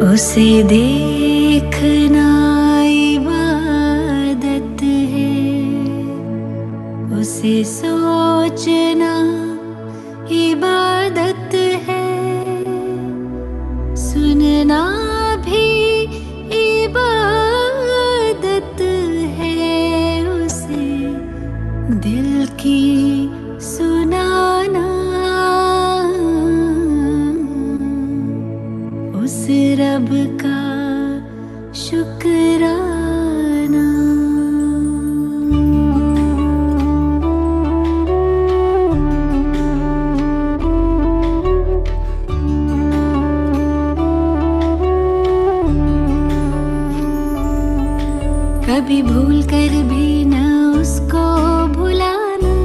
उसे देखना इबादत है, उसे सोचना इबादत है, सुनना भी इबादत है, उसे दिल की सुनाना, उस रब का शुक्राना। कभी भूल कर भी न उसको भुलाना,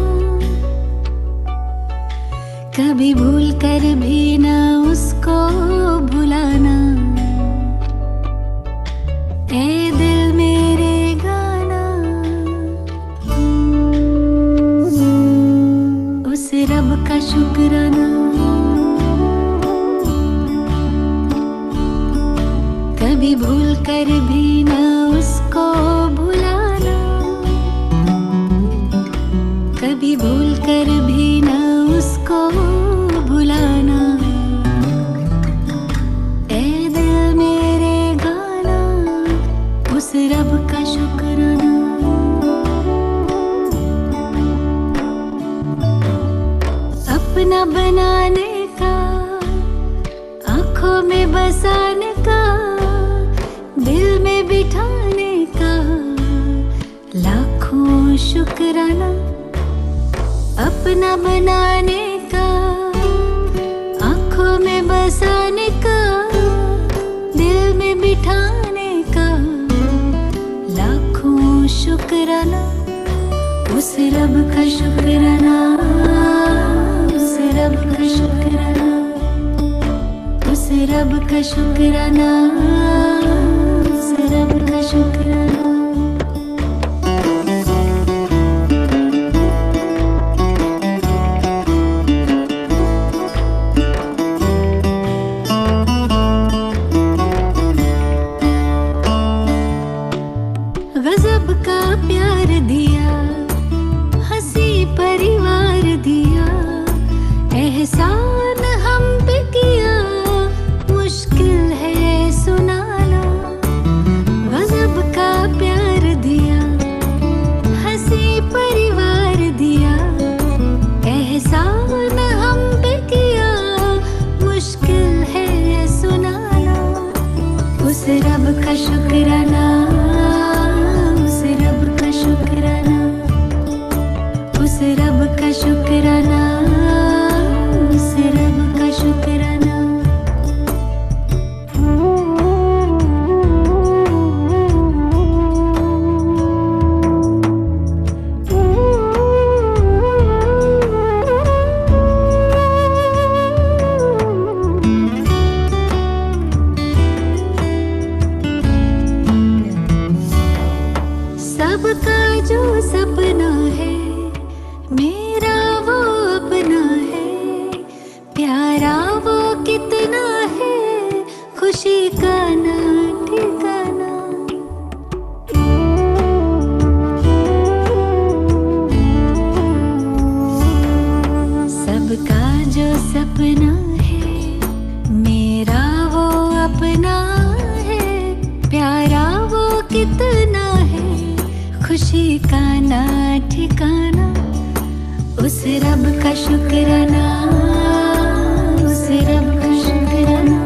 कभी भूल कर भी न उसको भुलाना। ए दिल मेरे गाना, उस रब का शुक्राना। कभी भूल कर भी न उसको भुलाना, कभी भूल कर भी न उसको भुलाना। ए दिल मेरे गाना, उस रब का शुक्राना। अपना बनाने का, आँखों में बसाने का, दिल में बिठाने का लाखों शुक्राना। अपना बनाने का, आँखों में बसाने का, दिल में बिठाने का लाखों शुक्राना। उस रब का शुक्राना, उस रब का शुक्राना, उस रब का शुक्राना, उस रब का शुक्राना। गजब का प्यार दिया, हंसी परिवार दिया, एहसान हम पे किया, मुश्किल है सुनाना। गजब का प्यार दिया, हंसी परिवार दिया, एहसान हम पे किया, मुश्किल है सुनाना। उस रब का शुक्राना, उस रब का शुक्राना, उस रब का शुक्राना, उस रब का शुक्राना। सबका जो सपना है, मेरा वो अपना है, प्यारा वो कितना है, खुशी का ना ठिकाना। सबका जो सपना है, मेरा वो अपना है, प्यारा वो कितना है, खुशी का ना ठिकाना। उस रब का शुक्राना, उस रब का शुक्राना,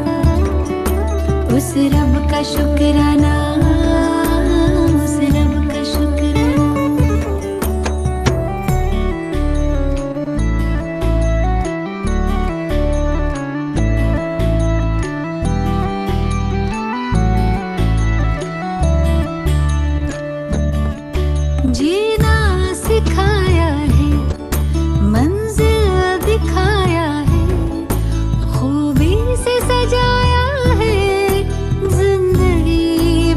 उस रब का शुक्राना, उस रब का शुक्राना। जीना सिखाया है, मंजिल दिखाया है, खूबी से सजाया है, जिंदगी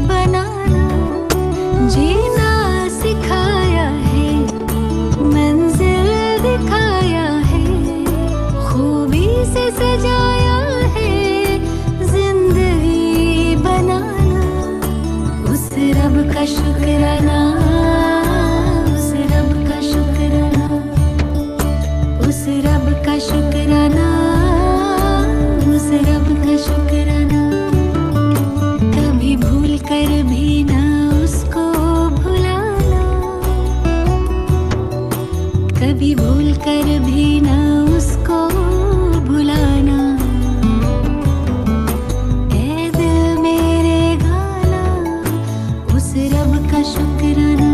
कभी भूल कर भी न उसको भुलाना। ऐ दिल मेरे गाना उस रब का शुक्राना,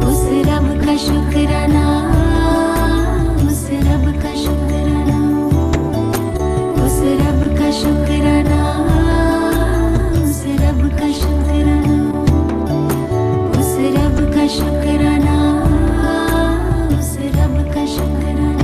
उस रब का शुक्राना, उस रब का शुक्राना, उस रब का शुक्राना, उस रब का शुक्राना, उस रब का शुक्राना, उस रब का शुक्राना।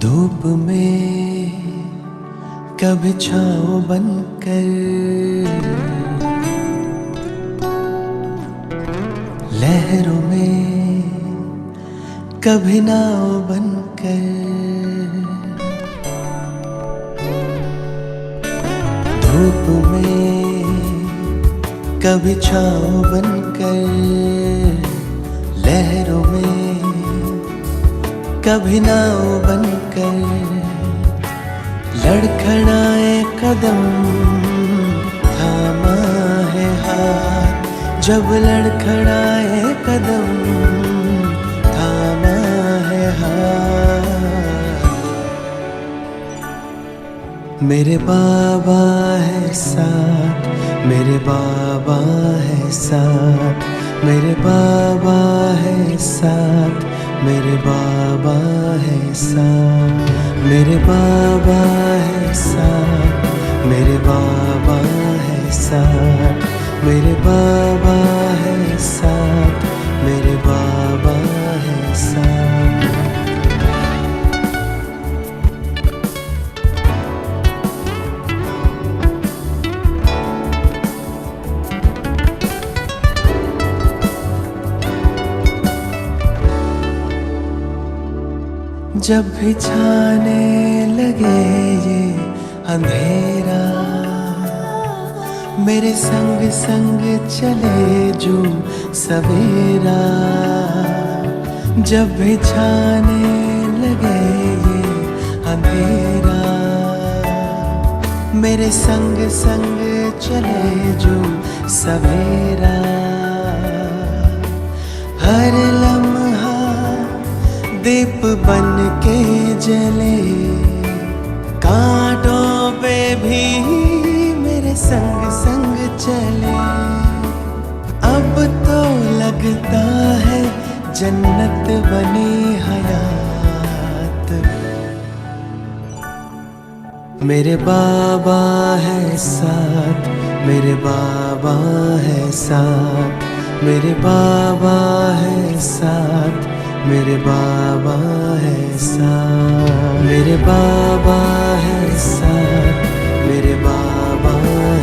धूप में कभी छाँव बनकर, लहरों में कभी नाव बनकर, धूप में कभी छाँव बनकर, लहरों में कभी नाव बनकर, लड़खड़ाए कदम थामा है हाथ, जब लड़खड़ाए कदम थामा है हाथ। मेरे बाबा है साथ, मेरे बाबा है साथ, मेरे बाबा है साथ, मेरे बाबा है साथ, मेरे बाबा है साथ, मेरे बाबा है साथ, मेरे बाबा है साथ, मेरे बाबा है साथ। जब भी छाने लगे ये अंधेरा, मेरे संग संग चले जो सवेरा। जब भी छाने लगे ये अंधेरा, मेरे संग संग चले जो सवेरा। हर लम्हा दीप बन के जले, कांटों पे भी मेरे संग संग चले। अब तो लगता है जन्नत बनी हयात। मेरे बाबा है साथ, मेरे बाबा है साथ, मेरे बाबा है साथ, मेरे बाबा है साथ, मेरे बाबा है साथ, मेरे बाबा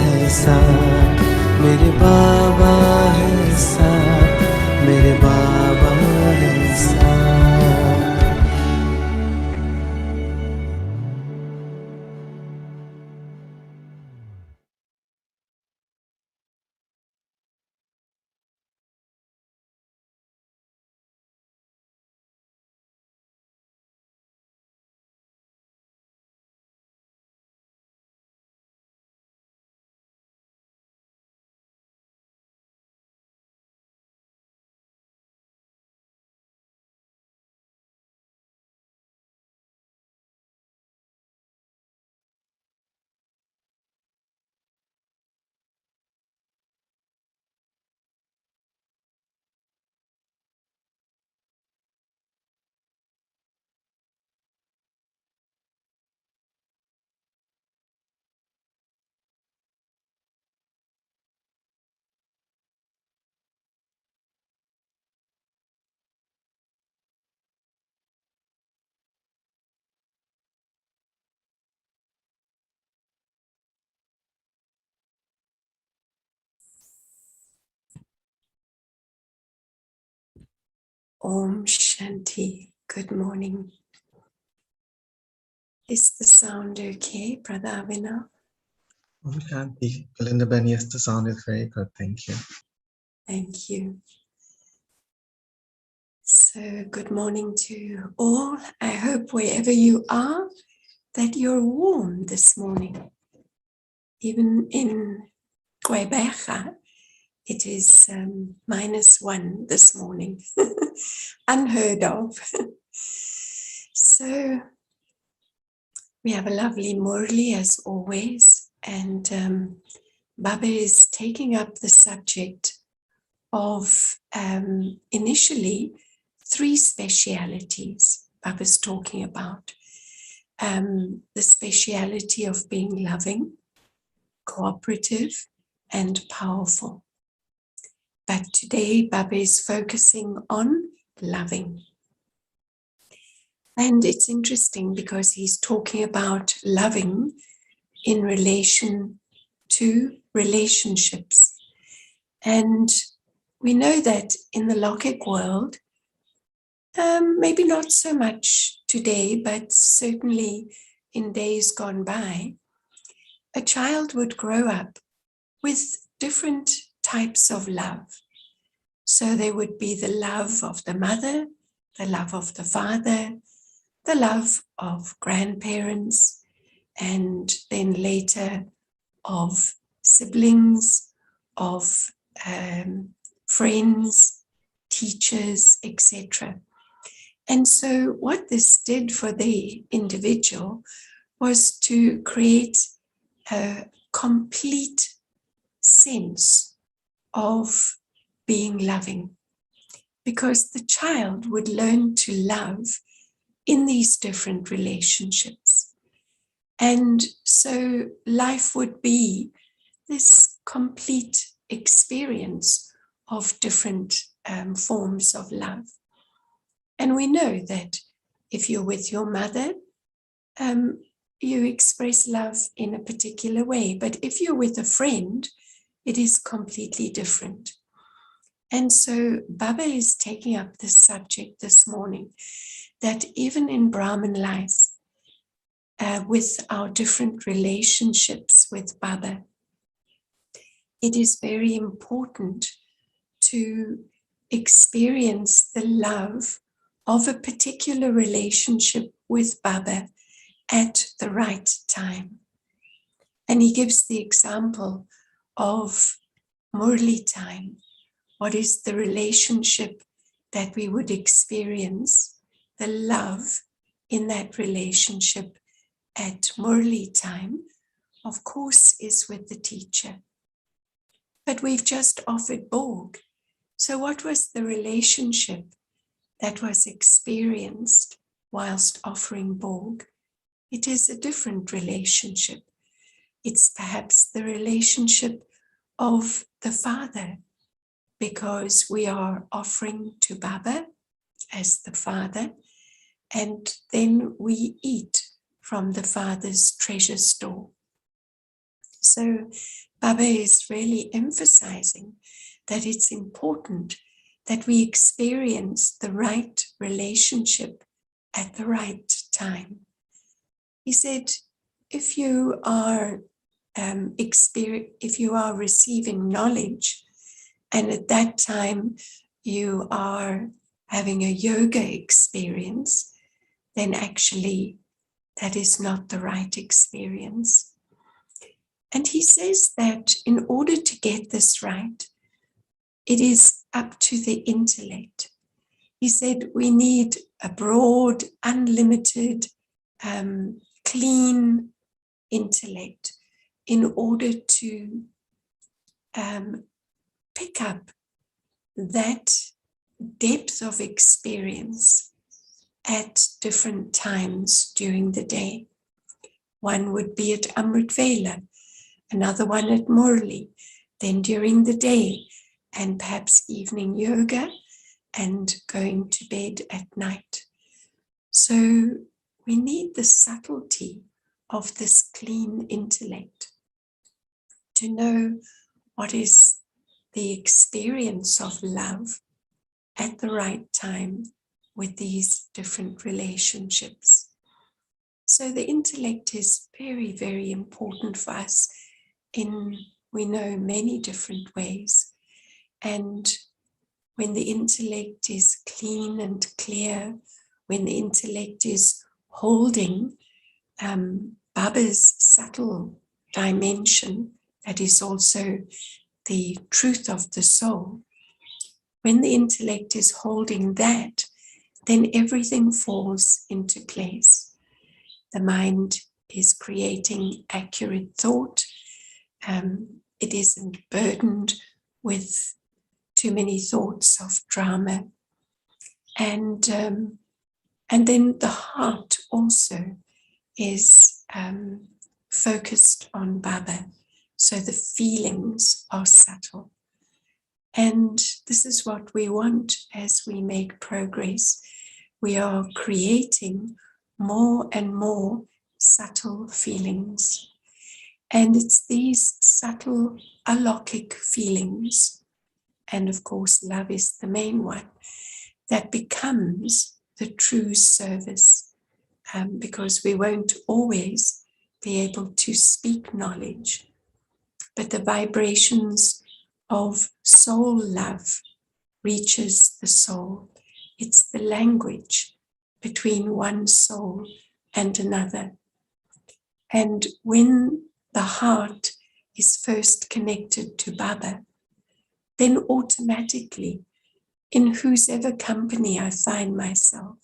है साथ, मेरे बाबा है साथ, मेरे बाबा है साथ। Om Shanti. Good morning. Is the sound okay, Brother Abhinav? Om Shanti. Belinda Ben, yes, the sound is very good. Thank you. Thank you. So, good morning to all. I hope wherever you are, that you're warm this morning. Even in Quebec, it is -1 this morning. Unheard of. So, we have a lovely Murli as always, and Baba is taking up the subject of initially 3 specialities Baba's talking about. The speciality of being loving, cooperative, and powerful. But today Baba is focusing on loving. And it's interesting because he's talking about loving in relation to relationships. And we know that in the Logic world, maybe not so much today, but certainly in days gone by, a child would grow up with different types of love. So there would be the love of the mother, the love of the father, the love of grandparents, and then later of siblings, of friends, teachers, etc. And so what this did for the individual was to create a complete sense of being loving, because the child would learn to love in these different relationships. And so life would be this complete experience of different forms of love. And we know that if you're with your mother, you express love in a particular way. But if you're with a friend, it is completely different. And so Baba is taking up this subject this morning, that even in Brahman life, with our different relationships with Baba, it is very important to experience the love of a particular relationship with Baba at the right time. And he gives the example of Murli time. What is the relationship that we would experience, the love in that relationship at Murli time, of course, is with the teacher. But we've just offered Borg. So what was the relationship that was experienced whilst offering Borg? It is a different relationship. It's perhaps the relationship of the Father, because we are offering to Baba as the Father, and then we eat from the Father's treasure store. So Baba is really emphasizing that it's important that we experience the right relationship at the right time. He said, if you are receiving knowledge, and at that time you are having a yoga experience, then actually that is not the right experience. And he says that in order to get this right, it is up to the intellect. He said we need a broad, unlimited, clean intellect in order to pick up that depth of experience at different times during the day. One would be at Amrit Vela, another one at Murli, then during the day, and perhaps evening yoga, and going to bed at night. So we need the subtlety of this clean intellect to know what is the experience of love at the right time with these different relationships. So the intellect is very, very important for us in, we know, many different ways. And when the intellect is clean and clear, when the intellect is holding Baba's subtle dimension, that is also the truth of the soul, when the intellect is holding that, then everything falls into place. The mind is creating accurate thought. It isn't burdened with too many thoughts of drama. And then the heart also is focused on Baba. So the feelings are subtle. And this is what we want as we make progress. We are creating more and more subtle feelings. And it's these subtle alokik feelings, and of course love is the main one, that becomes the true service, because we won't always be able to speak knowledge, but the vibrations of soul love reaches the soul. It's the language between one soul and another. And when the heart is first connected to Baba, then automatically, in whosever company I find myself,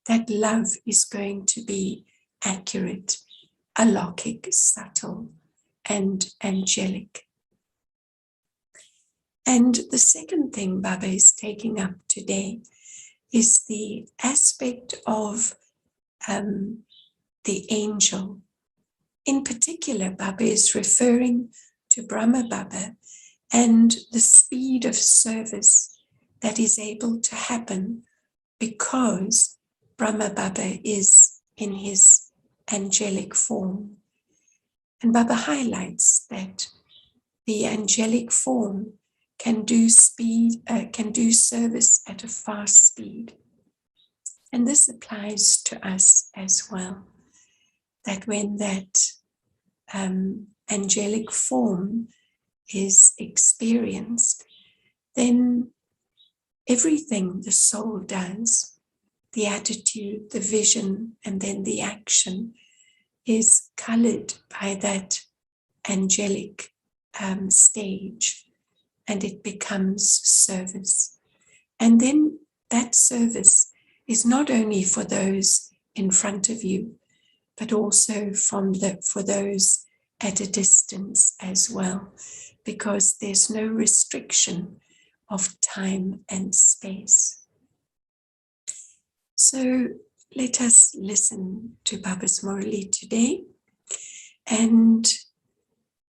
that love is going to be accurate, alokik, subtle, and angelic. And the second thing Baba is taking up today is the aspect of the angel. In particular, Baba is referring to Brahma Baba and the speed of service that is able to happen because Brahma Baba is in his angelic form. And Baba highlights that the angelic form can do service at a fast speed. And this applies to us as well, that when that angelic form is experienced, then everything the soul does, the attitude, the vision, and then the action is colored by that angelic stage, and it becomes service. And then that service is not only for those in front of you, but also for those at a distance as well, because there's no restriction of time and space. So let us listen to Baba's Murli today. And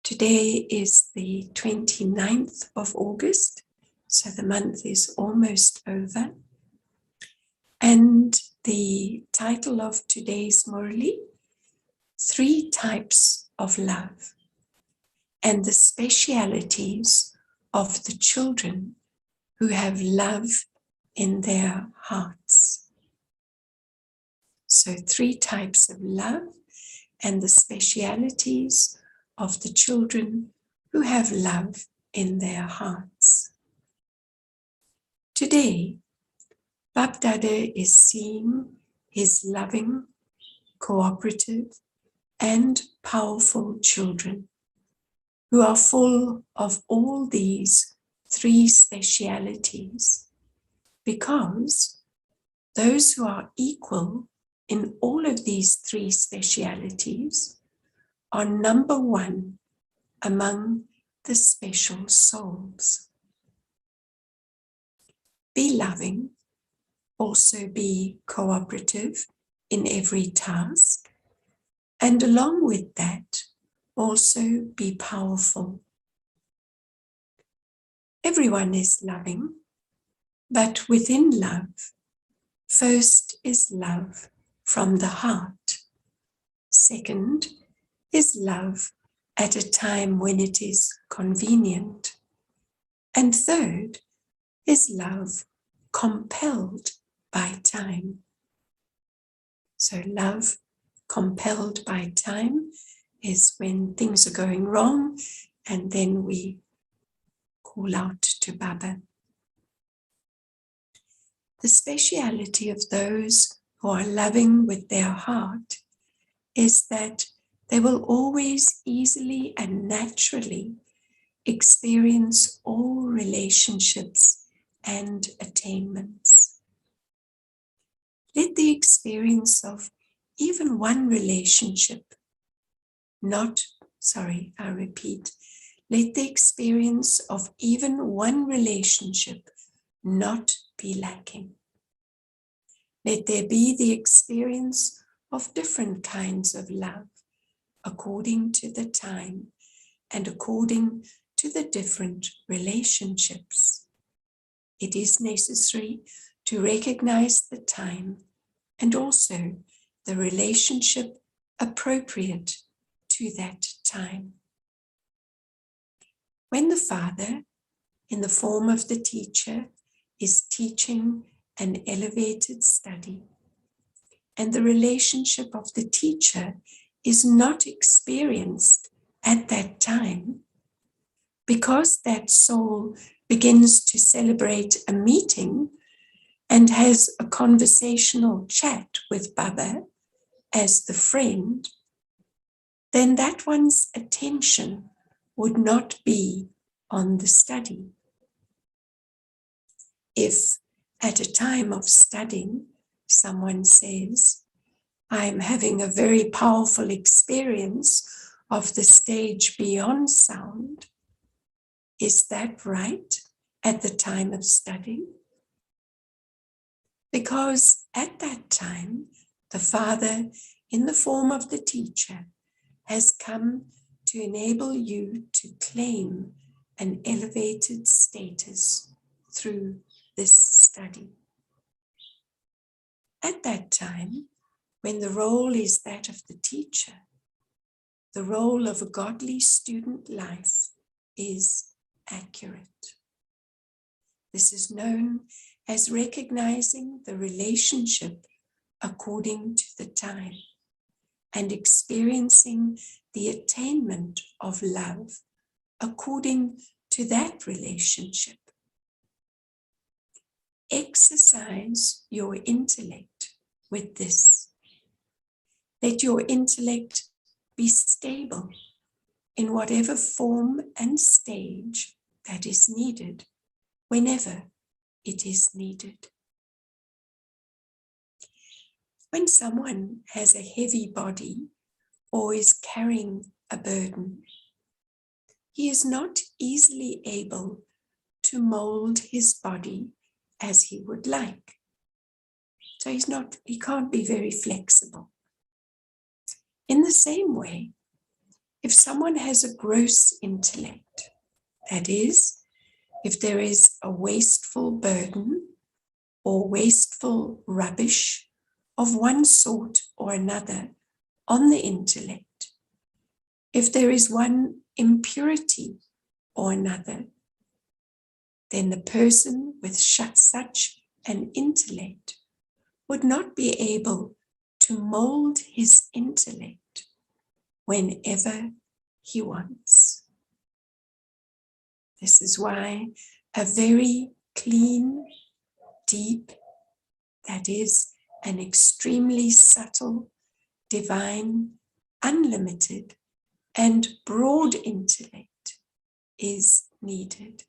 today is the 29th of August, so the month is almost over. And the title of today's Murli, 3 Types of Love, and the specialities of the children who have love in their hearts. So 3 types of love and the specialities of the children who have love in their hearts. Today, Bab Dada is seeing his loving, cooperative, and powerful children who are full of all these 3 specialities, because those who are equal in all of these 3 specialities are number 1 among the special souls. Be loving, also be cooperative in every task, and along with that, also be powerful. Everyone is loving, but within love, first is love from the heart. Second is love at a time when it is convenient. And third is love compelled by time. So love compelled by time is when things are going wrong and then we call out to Baba. The speciality of those who are loving with their heart is that they will always easily and naturally experience all relationships and attainments. Let the experience of even one relationship let the experience of even one relationship not be lacking. Let there be the experience of different kinds of love according to the time and according to the different relationships. It is necessary to recognize the time and also the relationship appropriate to that time. When the Father, in the form of the teacher, is teaching an elevated study, and the relationship of the teacher is not experienced at that time, because that soul begins to celebrate a meeting and has a conversational chat with Baba as the friend, then that one's attention would not be on the study. If at a time of studying, someone says, I'm having a very powerful experience of the stage beyond sound, is that right at the time of studying? Because at that time, the Father, in the form of the teacher, has come to enable you to claim an elevated status through this study. At that time, when the role is that of the teacher, the role of a godly student life is accurate. This is known as recognizing the relationship according to the time and experiencing the attainment of love according to that relationship. Exercise your intellect with this. Let your intellect be stable in whatever form and stage that is needed, whenever it is needed. When someone has a heavy body or is carrying a burden, he is not easily able to mold his body as he would like. So he can't be very flexible. In the same way, if someone has a gross intellect, that is, if there is a wasteful burden or wasteful rubbish of one sort or another on the intellect, if there is one impurity or another, then the person with such an intellect would not be able to mold his intellect whenever he wants. This is why a very clean, deep, that is, an extremely subtle, divine, unlimited, and broad intellect is needed.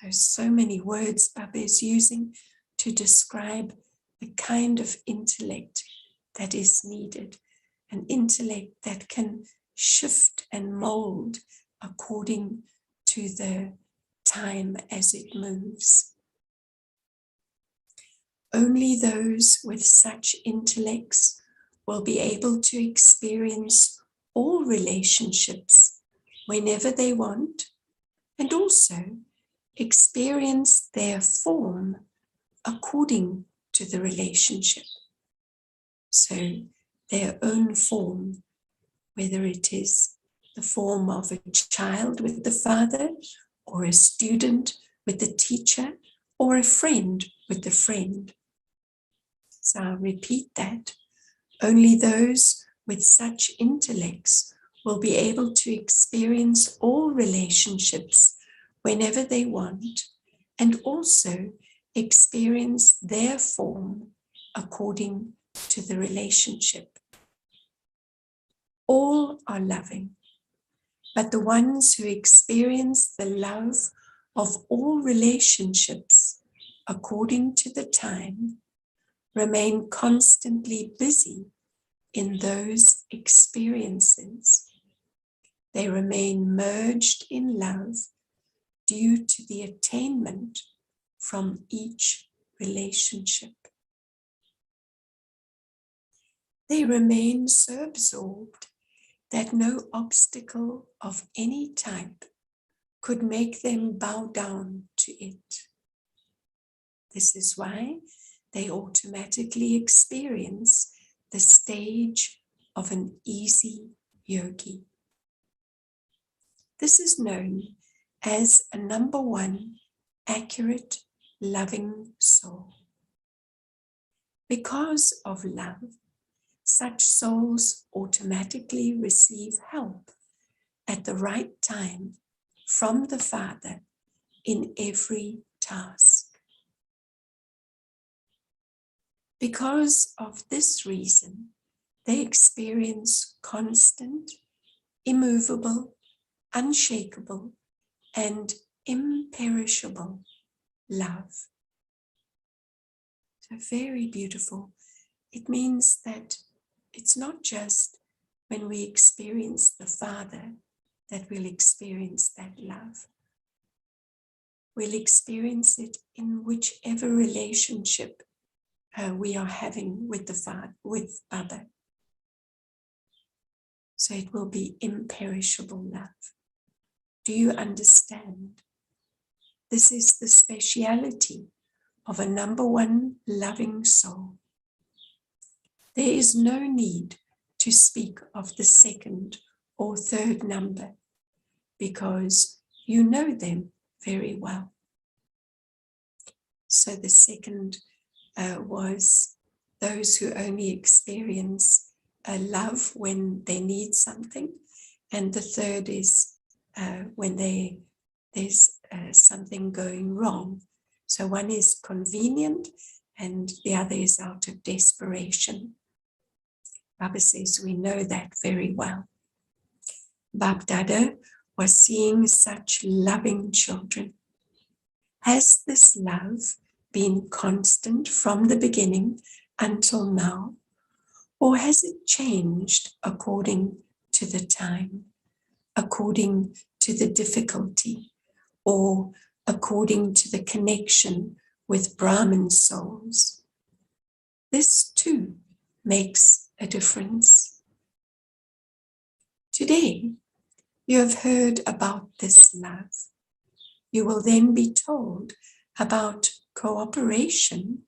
So many words Baba is using to describe the kind of intellect that is needed, an intellect that can shift and mold according to the time as it moves. Only those with such intellects will be able to experience all relationships whenever they want, and also experience their form according to the relationship. So their own form, whether it is the form of a child with the father, or a student with the teacher, or a friend with a friend. So I'll repeat that. Only those with such intellects will be able to experience all relationships whenever they want, and also experience their form according to the relationship. All are loving, but the ones who experience the love of all relationships according to the time remain constantly busy in those experiences. They remain merged in love due to the attainment from each relationship. They remain so absorbed that no obstacle of any type could make them bow down to it. This is why they automatically experience the stage of an easy yogi. This is known as a number one accurate, loving soul. Because of love, such souls automatically receive help at the right time from the Father in every task. Because of this reason, they experience constant, immovable, unshakable, and imperishable love. So very beautiful. It means that it's not just when we experience the Father that we'll experience that love. We'll experience it in whichever relationship we are having with the Father, with Baba. So it will be imperishable love. Do you understand? This is the speciality of a number one loving soul. There is no need to speak of the second or third number because you know them very well. So the second was those who only experience love when they need something, and the third is when there's something going wrong. So one is convenient and the other is out of desperation. Baba says we know that very well. Bab Dada was seeing such loving children. Has this love been constant from the beginning until now, or has it changed according to the time, according to the difficulty, or according to the connection with Brahman souls? This too makes a difference. Today, you have heard about this love. You will then be told about cooperation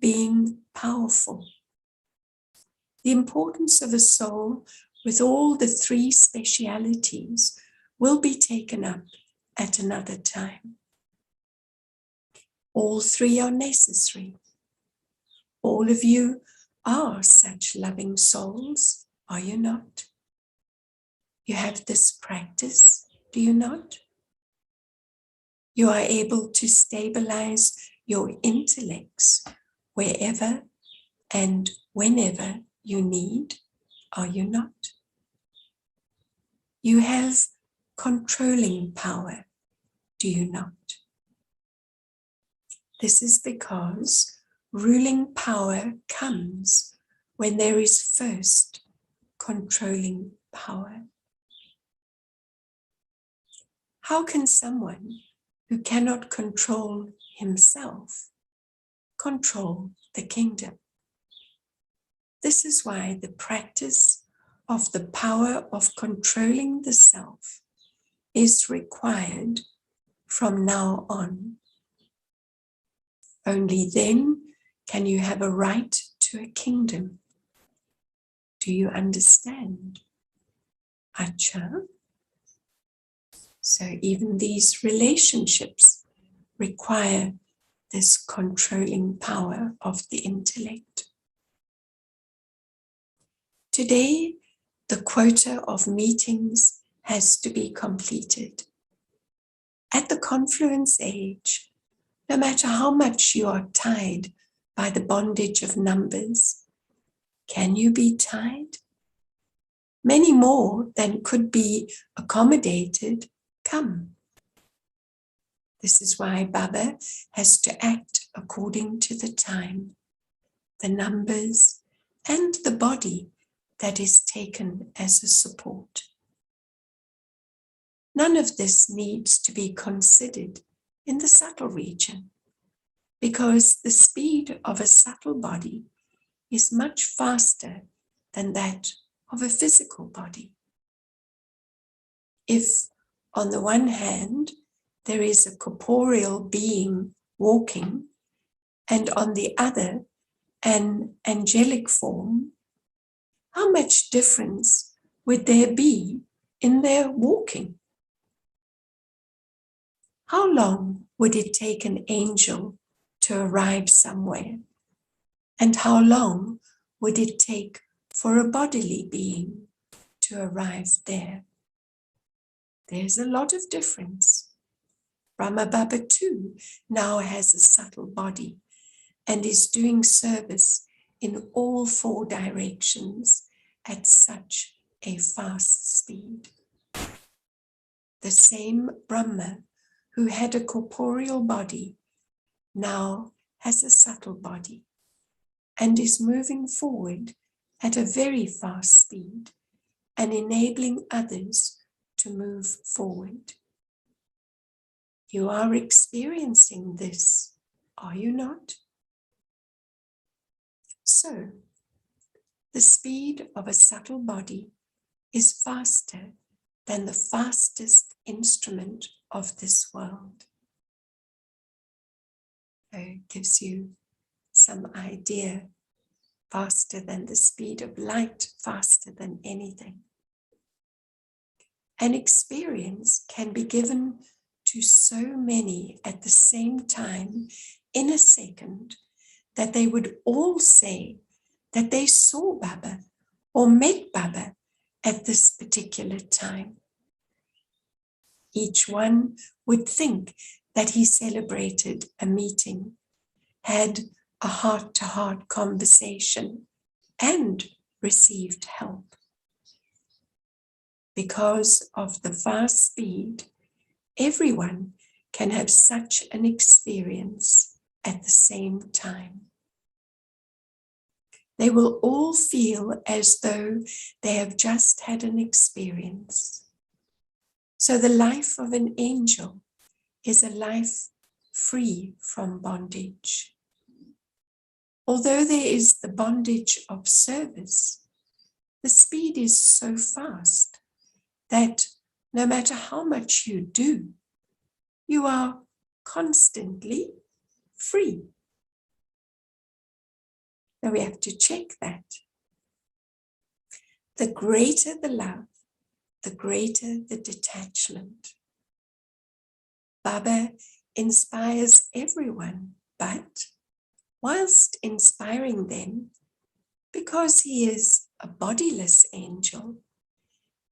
being powerful. The importance of a soul with all the three specialities will be taken up at another time. All three are necessary. All of you are such loving souls, are you not? You have this practice, do you not? You are able to stabilize your intellects wherever and whenever you need, are you not? You have controlling power, do you not? This is because ruling power comes when there is first controlling power. How can someone who cannot control himself control the kingdom? This is why the practice of the power of controlling the self is required from now on. Only then can you have a right to a kingdom. Do you understand? Acha? So even these relationships require this controlling power of the intellect. Today, the quota of meetings has to be completed. At the confluence age, no matter how much you are tied by the bondage of numbers, can you be tied? Many more than could be accommodated come. This is why Baba has to act according to the time, the numbers, and the body that is taken as a support. None of this needs to be considered in the subtle region, because the speed of a subtle body is much faster than that of a physical body. If, on the one hand, there is a corporeal being walking, and on the other, an angelic form, how much difference would there be in their walking? How long would it take an angel to arrive somewhere? And how long would it take for a bodily being to arrive there? There's a lot of difference. Brahma Baba too now has a subtle body and is doing service in all 4 directions at such a fast speed. The same Brahma who had a corporeal body now has a subtle body and is moving forward at a very fast speed and enabling others to move forward. You are experiencing this, are you not? So, the speed of a subtle body is faster than the fastest instrument of this world. So it gives you some idea, faster than the speed of light, faster than anything. An experience can be given to so many at the same time in a second that they would all say that they saw Baba or met Baba at this particular time. Each one would think that he celebrated a meeting, had a heart-to-heart conversation, and received help. Because of the fast speed, everyone can have such an experience at the same time. They will all feel as though they have just had an experience. So the life of an angel is a life free from bondage. Although there is the bondage of service, the speed is so fast that no matter how much you do, you are constantly free. Now we have to check that. The greater the love, the greater the detachment. Baba inspires everyone, but whilst inspiring them, because he is a bodiless angel,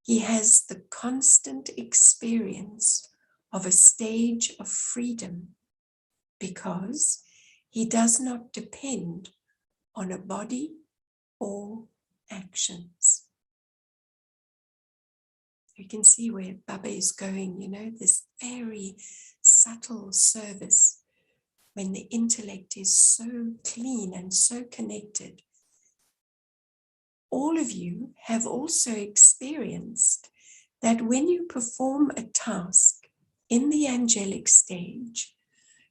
he has the constant experience of a stage of freedom because he does not depend on a body or actions. You can see where Baba is going, this very subtle service when the intellect is so clean and so connected. All of you have also experienced that when you perform a task in the angelic stage,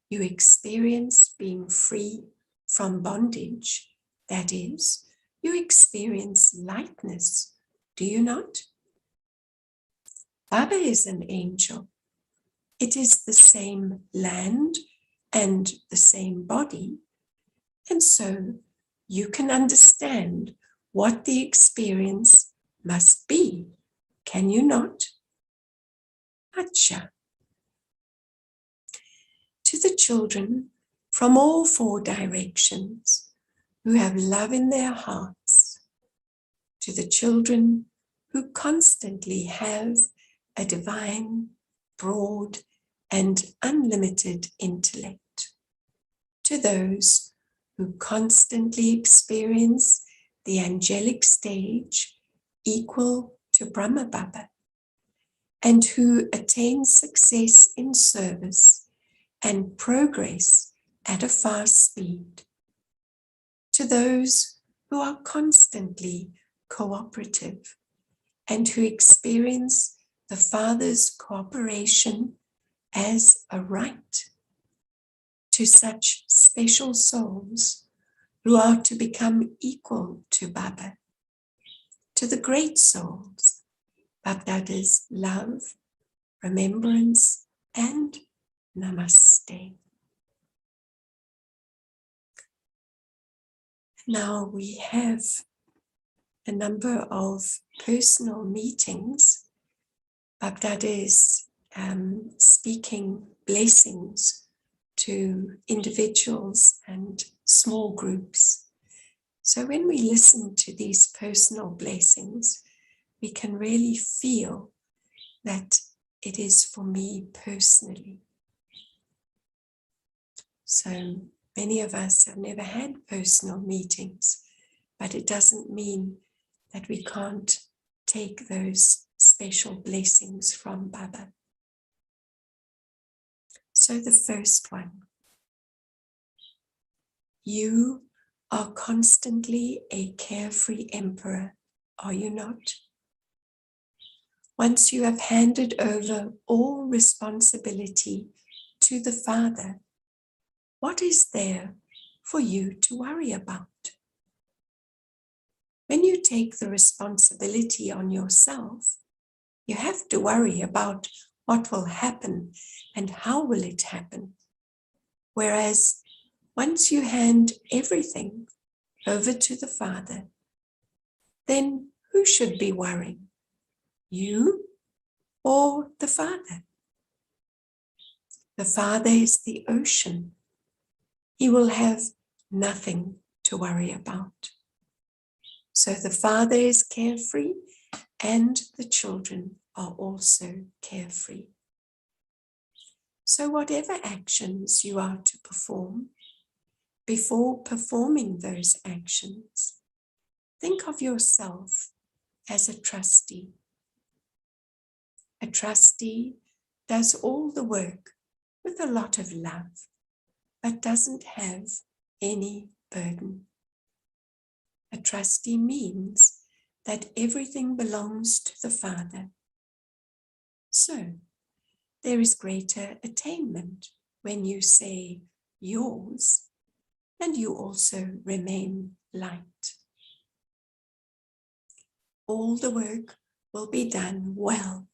you experience being free from bondage. That is, you experience lightness, do you not? Baba is an angel. It is the same land and the same body. And so you can understand what the experience must be. Can you not? Acha. To the children from all four directions who have love in their hearts, to the children who constantly have a divine, broad, and unlimited intellect, to those who constantly experience the angelic stage equal to Brahma Baba, and who attain success in service and progress at a fast speed, to those who are constantly cooperative and who experience the Father's cooperation as a right, to such special souls who are to become equal to Baba, to the great souls, Babdada's love, remembrance, and namaste. Now we have a number of personal meetings. Babdada is speaking blessings to individuals and small groups. So when we listen to these personal blessings, we can really feel that it is for me personally. So many of us have never had personal meetings, but it doesn't mean that we can't take those special blessings from Baba. So the first one, you are constantly a carefree emperor, are you not? Once you have handed over all responsibility to the Father, what is there for you to worry about? When you take the responsibility on yourself, you have to worry about what will happen and how will it happen. Whereas once you hand everything over to the Father, then who should be worrying? You or the Father? The Father is the ocean. He will have nothing to worry about. So the Father is carefree and the children are also carefree. So whatever actions you are to perform, before performing those actions, think of yourself as a trustee. A trustee does all the work with a lot of love, but doesn't have any burden. A trustee means that everything belongs to the Father. So there is greater attainment when you say yours, and you also remain light. All the work will be done well,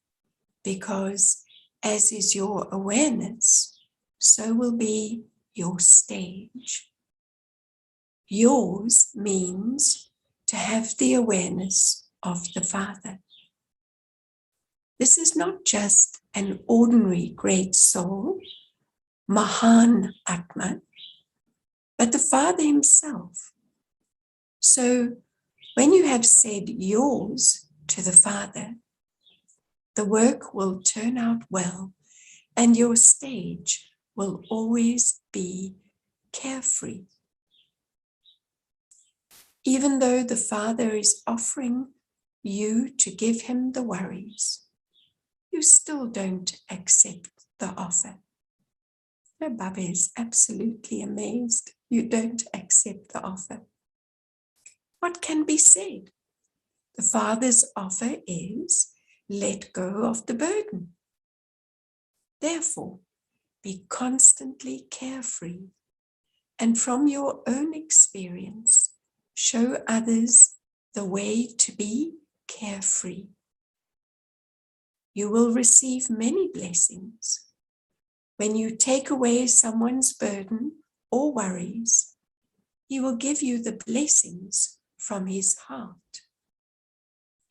because as is your awareness, so will be your stage. Yours means to have the awareness of the Father. This is not just an ordinary great soul, Mahan Atma, but the Father himself. So when you have said yours to the Father, the work will turn out well and your stage will always be carefree. Even though the Father is offering you to give him the worries, you still don't accept the offer. No, Baba is absolutely amazed. You don't accept the offer. What can be said? The Father's offer is let go of the burden. Therefore, be constantly carefree, and from your own experience, show others the way to be carefree. You will receive many blessings. When you take away someone's burden or worries, he will give you the blessings from his heart.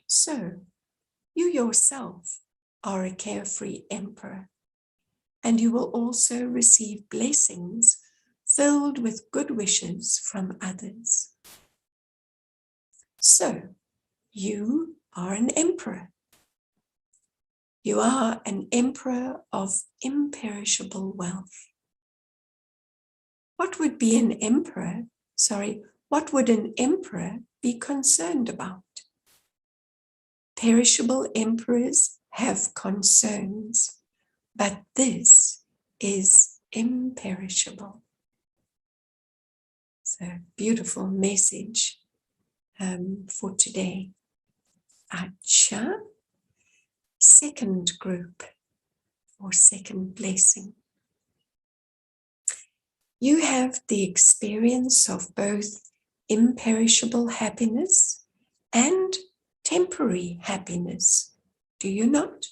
So, you yourself are a carefree emperor, and you will also receive blessings filled with good wishes from others. So, you are an emperor. You are an emperor of imperishable wealth. What would an emperor be concerned about? Perishable emperors have concerns, but this is imperishable. It's a beautiful message for today. Acha. Second group or second blessing. You have the experience of both imperishable happiness and temporary happiness, do you not?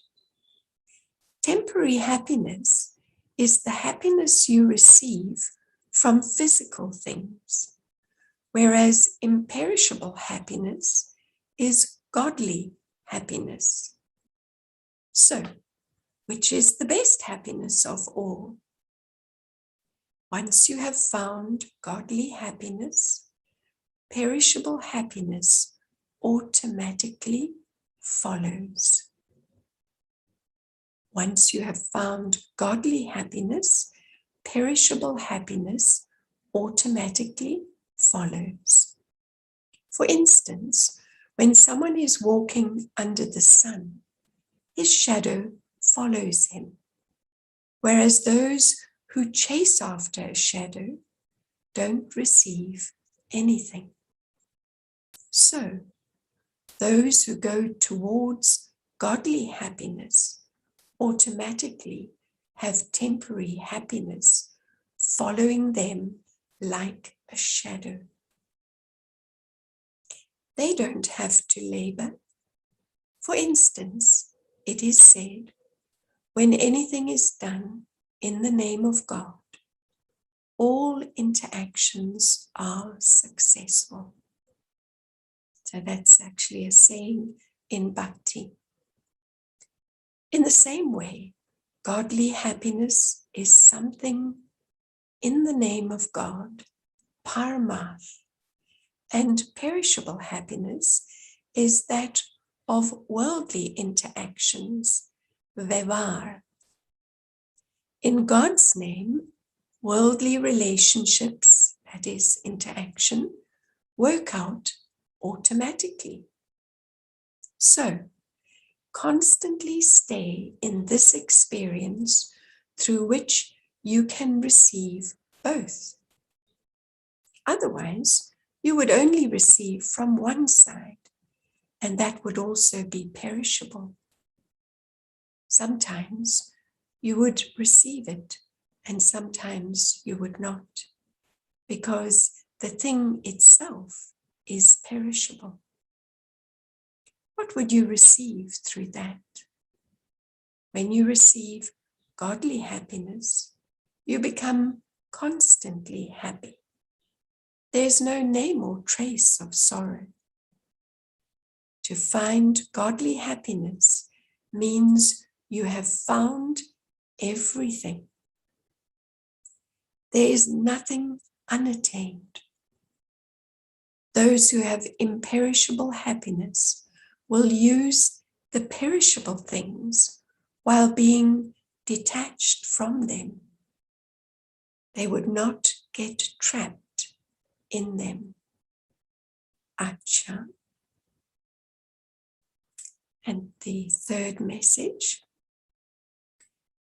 Temporary happiness is the happiness you receive from physical things, whereas imperishable happiness is godly happiness. So, which is the best happiness of all? Once you have found godly happiness, perishable happiness automatically follows. Once you have found godly happiness, perishable happiness automatically follows. For instance, when someone is walking under the sun, his shadow follows him, whereas those who chase after a shadow don't receive anything. So, those who go towards godly happiness automatically have temporary happiness following them like a shadow. They don't have to labor. For instance, it is said, when anything is done in the name of God, all interactions are successful. So that's actually a saying in Bhakti. In the same way, godly happiness is something in the name of God, Paramath, and perishable happiness is that of worldly interactions, Vevar. In God's name, worldly relationships, that is interaction, work out automatically. So, constantly stay in this experience through which you can receive both. Otherwise, you would only receive from one side, and that would also be perishable. Sometimes you would receive it, and sometimes you would not, because the thing itself is perishable. What would you receive through that? When you receive godly happiness, you become constantly happy. There's no name or trace of sorrow. To find godly happiness means you have found everything. There is nothing unattained. Those who have imperishable happiness will use the perishable things while being detached from them. They would not get trapped in them. Acha. And the third message.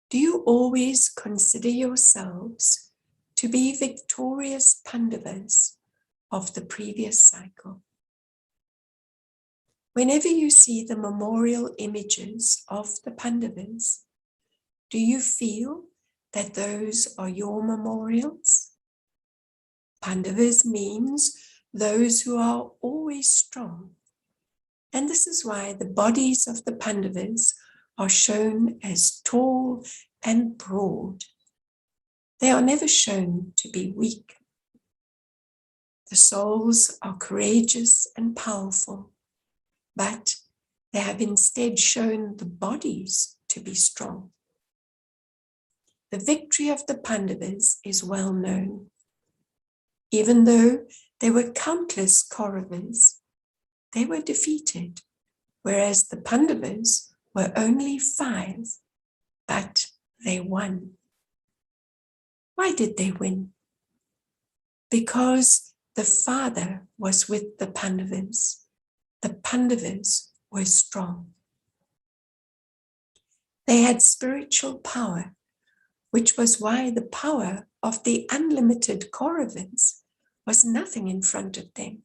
Do you always consider yourselves to be victorious Pandavas of the previous cycle? Whenever you see the memorial images of the Pandavas, do you feel that those are your memorials? Pandavas means those who are always strong. And this is why the bodies of the Pandavas are shown as tall and broad. They are never shown to be weak. The souls are courageous and powerful, but they have instead shown the bodies to be strong. The victory of the Pandavas is well known. Even though there were countless Kauravas, they were defeated, whereas the Pandavas were only 5, but they won. Why did they win? Because the father was with the Pandavas. The Pandavas were strong. They had spiritual power, which was why the power of the unlimited Kauravas was nothing in front of them.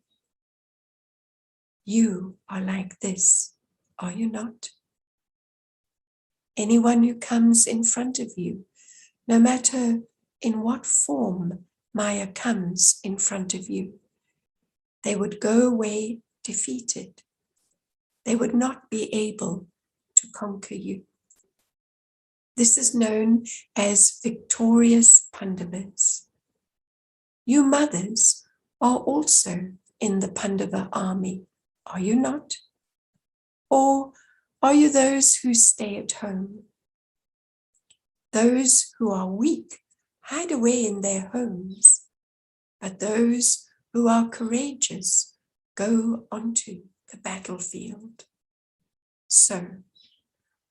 You are like this, are you not? Anyone who comes in front of you, no matter in what form Maya comes in front of you, they would go away defeated. They would not be able to conquer you. This is known as victorious Pandavas. You mothers are also in the Pandava army, are you not? Or are you those who stay at home? Those who are weak hide away in their homes, but those who are courageous go onto the battlefield. So,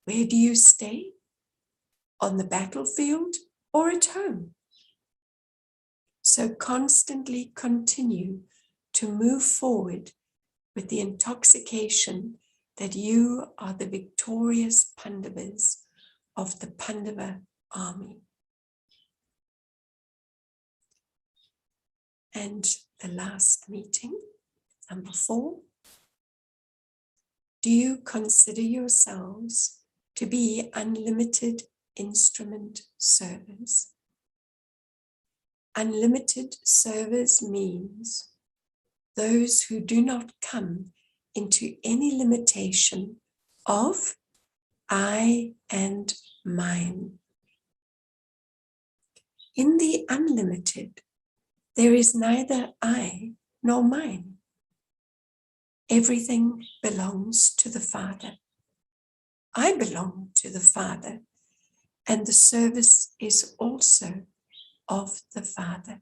where do you stay? On the battlefield or at home? So constantly continue to move forward with the intoxication that you are the victorious Pandavas of the Pandava army. And the last meeting, number 4. Do you consider yourselves to be unlimited instrument servers? Unlimited servers means those who do not come into any limitation of I and mine. In the unlimited, there is neither I nor mine. Everything belongs to the Father. I belong to the Father, and the service is also of the Father.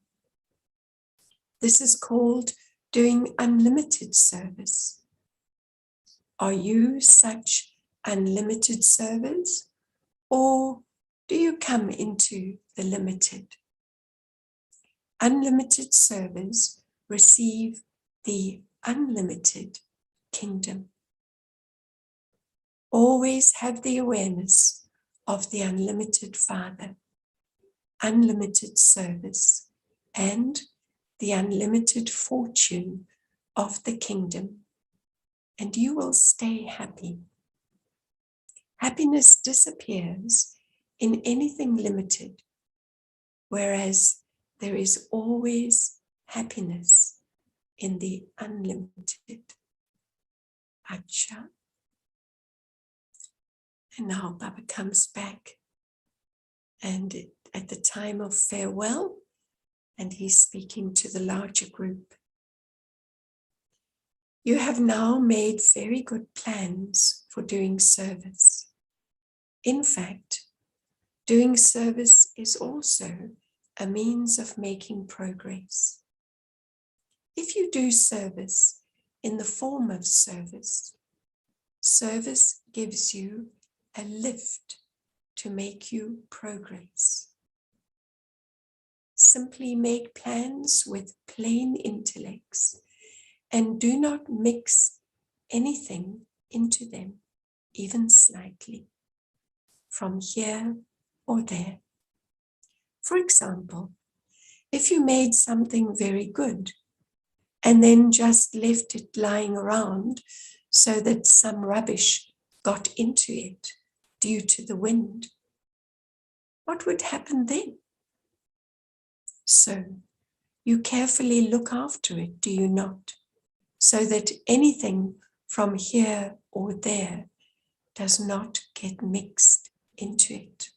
This is called doing unlimited service. Are you such unlimited servers, or do you come into the limited? Unlimited servers receive the unlimited kingdom. Always have the awareness of the unlimited Father, unlimited service, and the unlimited fortune of the kingdom, and you will stay happy. Happiness disappears in anything limited, whereas there is always happiness in the unlimited. Acha. And now Baba comes back, and at the time of farewell, and he's speaking to the larger group. You have now made very good plans for doing service. In fact, doing service is also a means of making progress. If you do service in the form of service, service gives you a lift to make you progress. Simply make plans with plain intellects and do not mix anything into them, even slightly, from here or there. For example, if you made something very good and then just left it lying around so that some rubbish got into it due to the wind, what would happen then? So you carefully look after it, do you not? So that anything from here or there does not get mixed into it.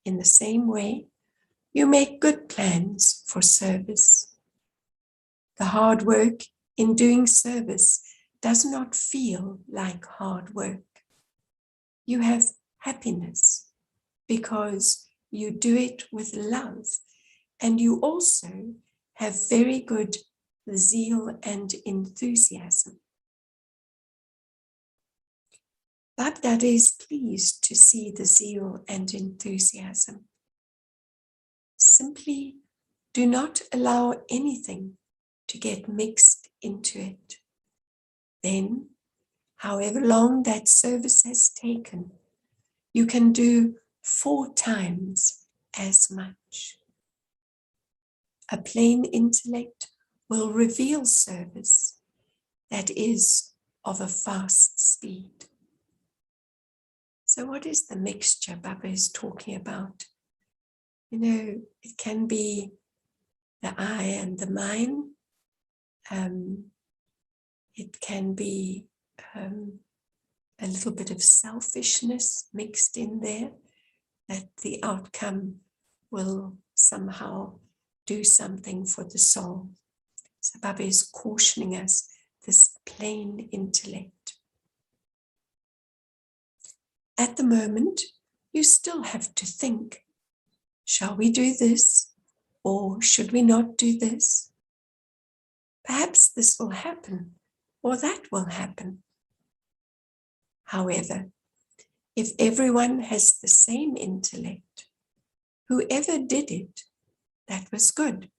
In the same way, you make good plans for service. The hard work in doing service does not feel like hard work. You have happiness because you do it with love, and you also have very good zeal and enthusiasm. Babdada is pleased to see the zeal and enthusiasm. Simply do not allow anything to get mixed into it. Then, however long that service has taken, you can do 4 times as much. A plain intellect will reveal service that is of a fast speed. So what is the mixture Baba is talking about? You know, it can be the I and the mine. It can be a little bit of selfishness mixed in there, that the outcome will somehow do something for the soul. So Baba is cautioning us, this plain intellect. At the moment, you still have to think, shall we do this or should we not do this? Perhaps this will happen or that will happen. However, if everyone has the same intellect, whoever did it, that was good,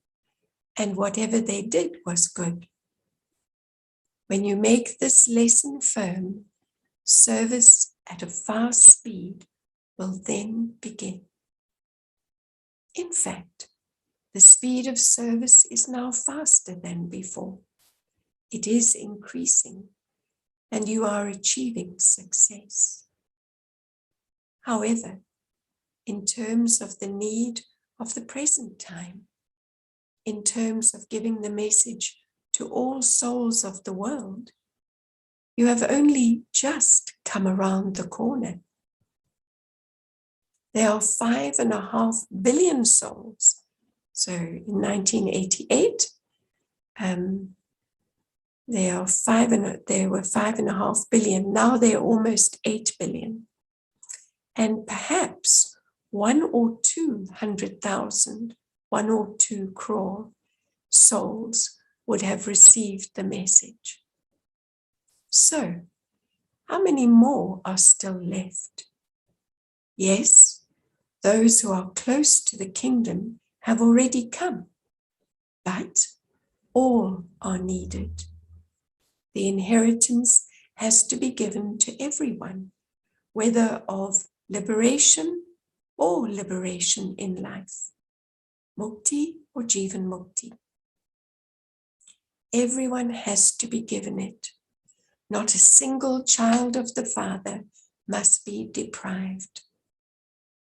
and whatever they did was good. When you make this lesson firm, service at a fast speed will then begin. In fact, the speed of service is now faster than before. It is increasing, and you are achieving success. However, in terms of the need of the present time, in terms of giving the message to all souls of the world, you have only just come around the corner. There are 5.5 billion souls. So in 1988, there were 5.5 billion. Now they're almost 8 billion. And perhaps 1 or 200,000, 1 or 2 crore souls would have received the message. So, how many more are still left? Yes, those who are close to the kingdom have already come, but all are needed. The inheritance has to be given to everyone, whether of liberation or liberation in life, mukti or jivan mukti. Everyone has to be given it. Not a single child of the Father must be deprived.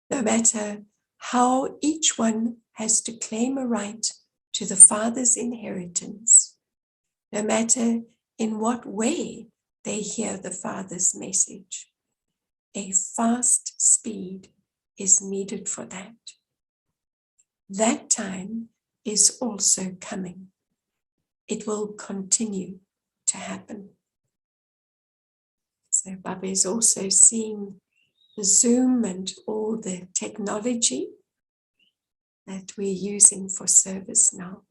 No matter how each one has to claim a right to the Father's inheritance, no matter in what way they hear the Father's message, a fast speed is needed for that. That time is also coming. It will continue to happen. So Baba is also seeing the Zoom and all the technology that we're using for service now.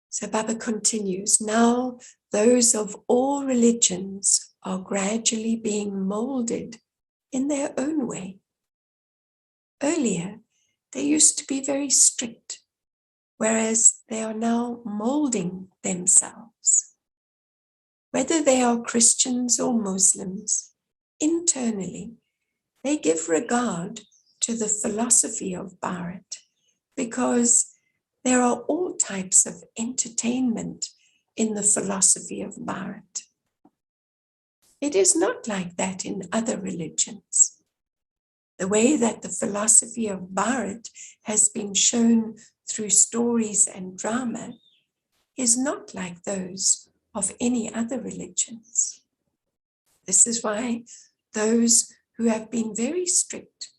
So Baba continues, now those of all religions are gradually being molded in their own way. Earlier, they used to be very strict, whereas they are now molding themselves. Whether they are Christians or Muslims, internally, they give regard to the philosophy of Bharat because there are all types of entertainment in the philosophy of Bharat. It is not like that in other religions. The way that the philosophy of Bharat has been shown through stories and drama is not like those of any other religions. This is why those who have been very strict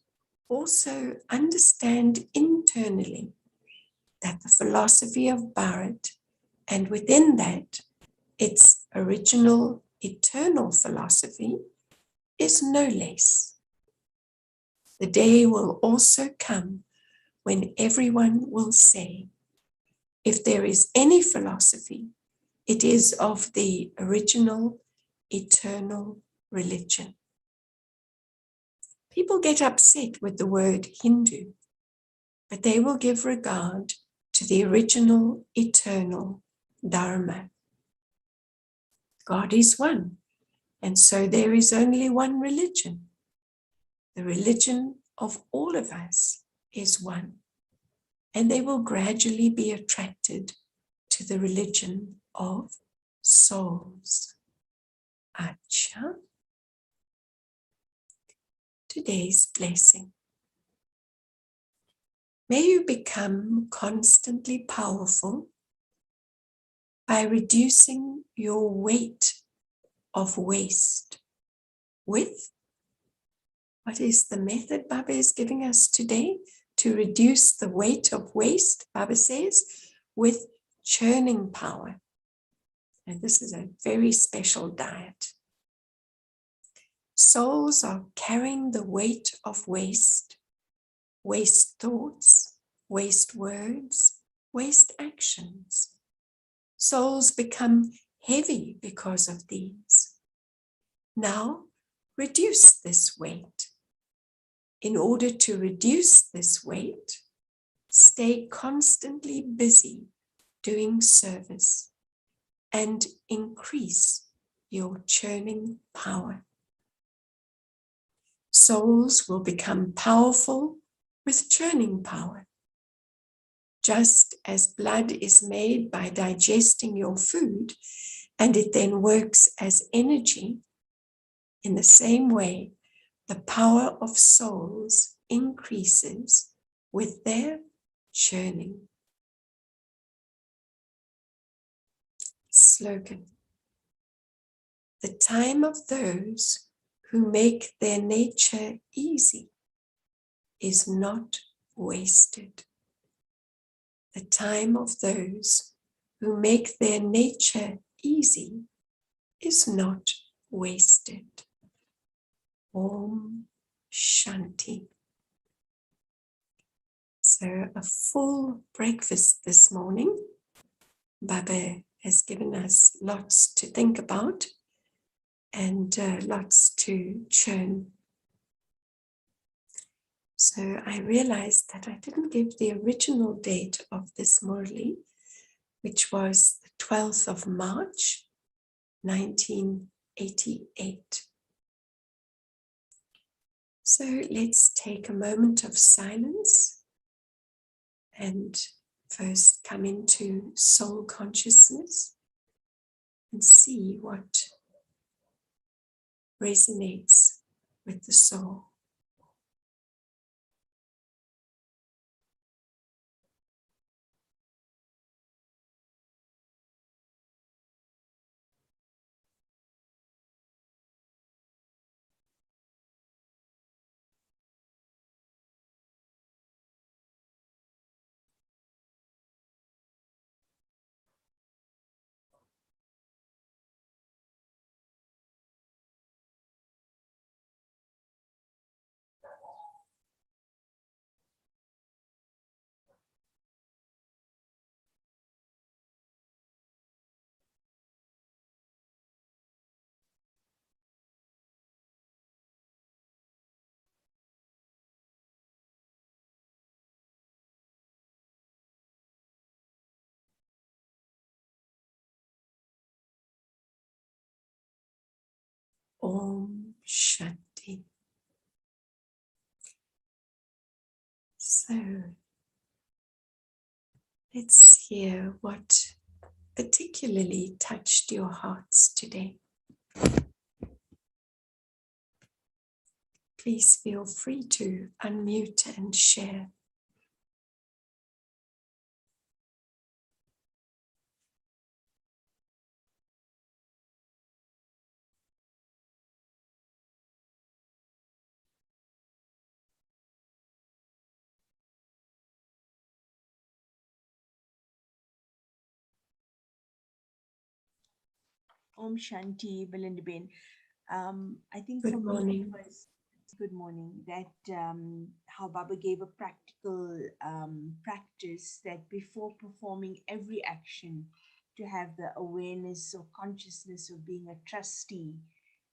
also understand internally that the philosophy of Bharat, and within that, its original eternal philosophy, is no less. The day will also come when everyone will say, if there is any philosophy, it is of the original eternal religion. People get upset with the word Hindu, but they will give regard to the original eternal Dharma. God is one, and so there is only one religion. The religion of all of us is one, and they will gradually be attracted to the religion of souls. Acha. Today's blessing. May you become constantly powerful by reducing your weight of waste with, what is the method Baba is giving us today to reduce the weight of waste? Baba says, with churning power. And this is a very special diet. Souls are carrying the weight of waste, waste thoughts, waste words, waste actions. Souls become heavy because of these. Now, reduce this weight. In order to reduce this weight, stay constantly busy doing service and increase your churning power. Souls will become powerful with churning power. Just as blood is made by digesting your food, and it then works as energy, in the same way, the power of souls increases with their churning. Slogan. The time of those who make their nature easy is not wasted. The time of those who make their nature easy is not wasted. Om Shanti. So a full breakfast this morning. Baba has given us lots to think about and lots to churn. So I realized that I didn't give the original date of this Murli, which was the 12th of March, 1988. So let's take a moment of silence and first come into soul consciousness and see what resonates with the soul. Om Shanti. So let's hear what particularly touched your hearts today. Please feel free to unmute and share. Om Shanti, Belinda. I think for Good me it morning. was good morning, that how Baba gave a practical practice that before performing every action, to have the awareness or consciousness of being a trustee,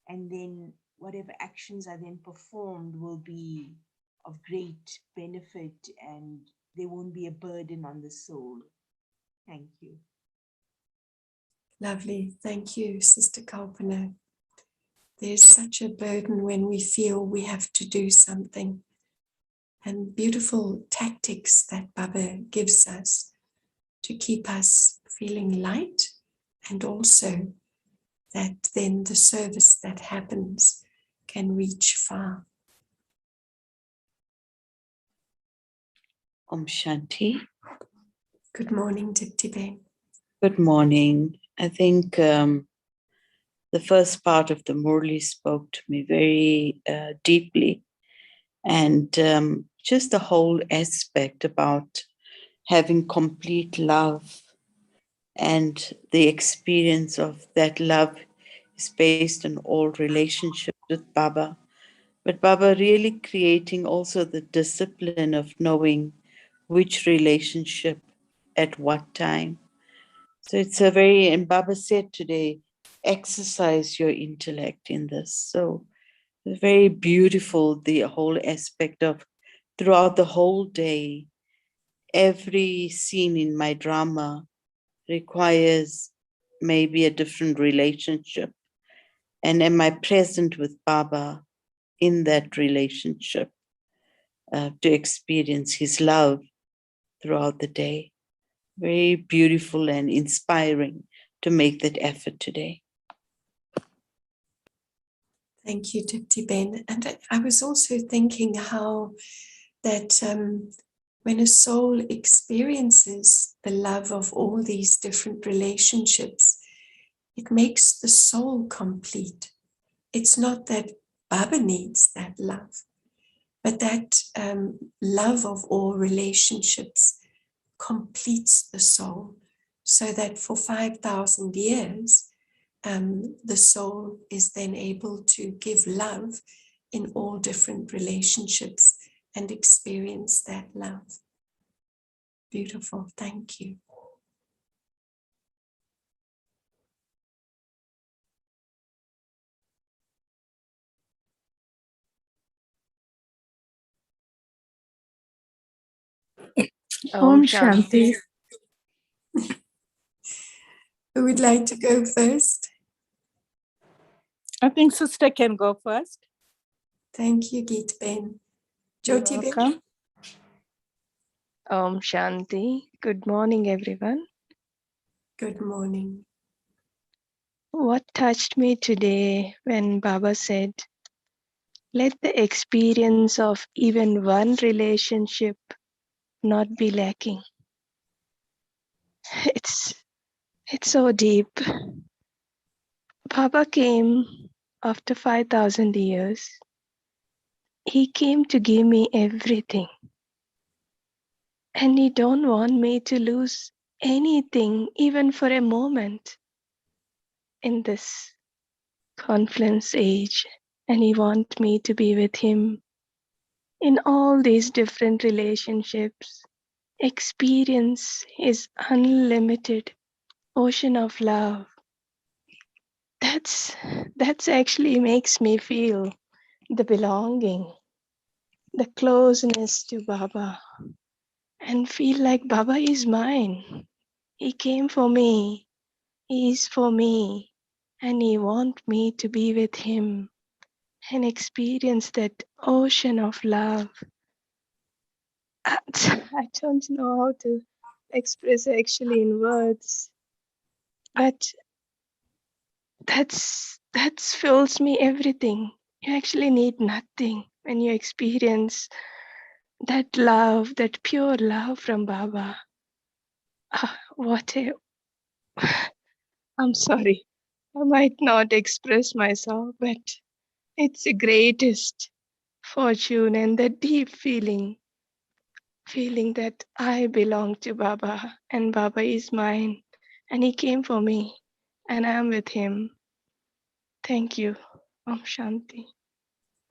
and then whatever actions are then performed will be of great benefit and they won't be a burden on the soul. Thank you. Lovely. Thank you, Sister Kalpana. There's such a burden when we feel we have to do something, and beautiful tactics that Baba gives us to keep us feeling light, and also that then the service that happens can reach far. Om Shanti. Good morning, Dipti-Ben. Good morning. I think the first part of the Murli spoke to me very deeply, and just the whole aspect about having complete love, and the experience of that love is based on all relationships with Baba. But Baba really creating also the discipline of knowing which relationship at what time. So it's a very, and Baba said today, exercise your intellect in this. So it's very beautiful, the whole aspect of throughout the whole day, every scene in my drama requires maybe a different relationship. And am I present with Baba in that relationship to experience his love throughout the day? Very beautiful and inspiring to make that effort today. Thank you, Dipti-Ben. And I was also thinking how that when a soul experiences the love of all these different relationships, it makes the soul complete. It's not that Baba needs that love, but that love of all relationships completes the soul, so that for 5,000 years, the soul is then able to give love in all different relationships and experience that love. Beautiful. Thank you. Om Shanti. Who would like to go first? I think sister can go first. Thank you, Geet-Ben. You're Jyoti-Ben. welcome. Om Shanti. Good morning, everyone. Good morning. What touched me today when Baba said, let the experience of even one relationship not be lacking. It's so deep. Baba came after 5,000 years. He came to give me everything. And he don't want me to lose anything, even for a moment, in this confluence age. And he wants me to be with him in all these different relationships, experience his unlimited ocean of love. That's actually makes me feel the belonging, the closeness to Baba, and feel like Baba is mine. He came for me, he is for me, and he wants me to be with him and experience that ocean of love. I don't know how to express actually in words, but that's fills me everything. You actually need nothing when you experience that love, that pure love from Baba. I'm sorry, I might not express myself, but it's the greatest fortune and the deep feeling that I belong to Baba and Baba is mine and he came for me and I'm with him. Thank you. Om Shanti.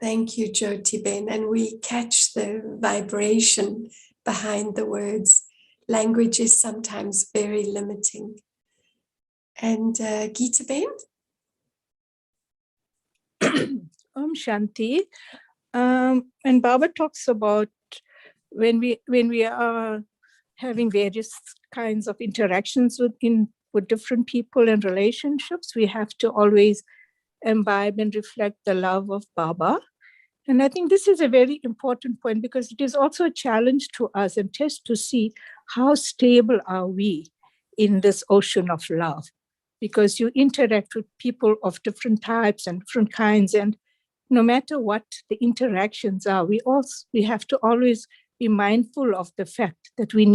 Thank you, Jyoti Ben. And we catch the vibration behind the words. Language is sometimes very limiting. And Gita Ben? Shanti. And Baba talks about when we are having various kinds of interactions with different people and relationships, we have to always imbibe and reflect the love of Baba. And I think this is a very important point because it is also a challenge to us and test to see how stable are we in this ocean of love. Because you interact with people of different types and different kinds, and no matter what the interactions are, we have to always be mindful of the fact that we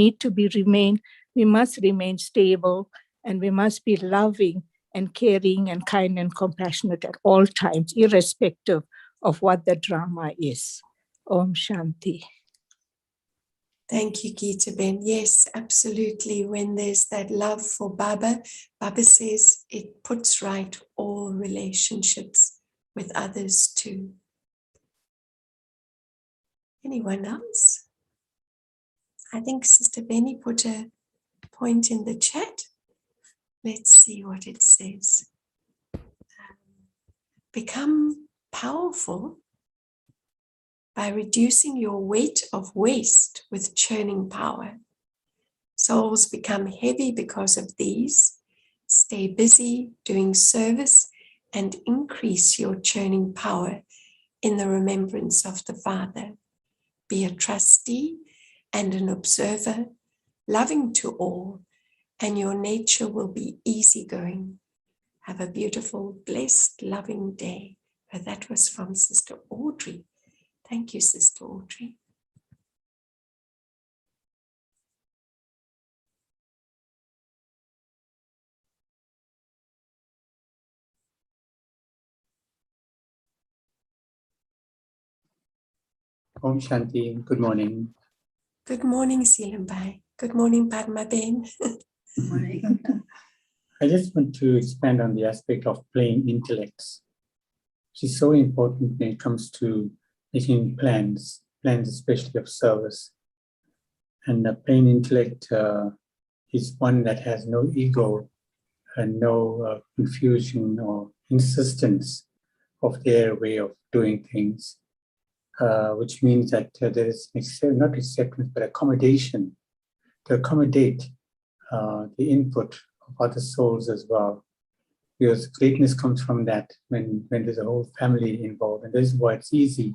must remain stable, and we must be loving and caring and kind and compassionate at all times, irrespective of what the drama is. Om Shanti. Thank you, Gita Ben. Yes, absolutely. When there's that love for Baba, Baba says it puts right all relationships with others too. Anyone else? I think Sister Benny put a point in the chat. Let's see what it says. Become powerful by reducing your weight of waste with churning power. Souls become heavy because of these. Stay busy doing service and increase your churning power in the remembrance of the Father. Be a trustee and an observer, loving to all, and your nature will be easygoing. Have a beautiful, blessed, loving day. And that was from Sister Audrey. Thank you, Sister Audrey. Om Shanti, good morning. Good morning, Silambai. Good morning, Padma Ben. I just want to expand on the aspect of plain intellects. It's so important when it comes to making plans especially of service. And a plain intellect is one that has no ego and no confusion or insistence of their way of doing things, which means that there is not acceptance but accommodation to accommodate the input of other souls as well. Because greatness comes from that when there's a whole family involved. And this is why it's easy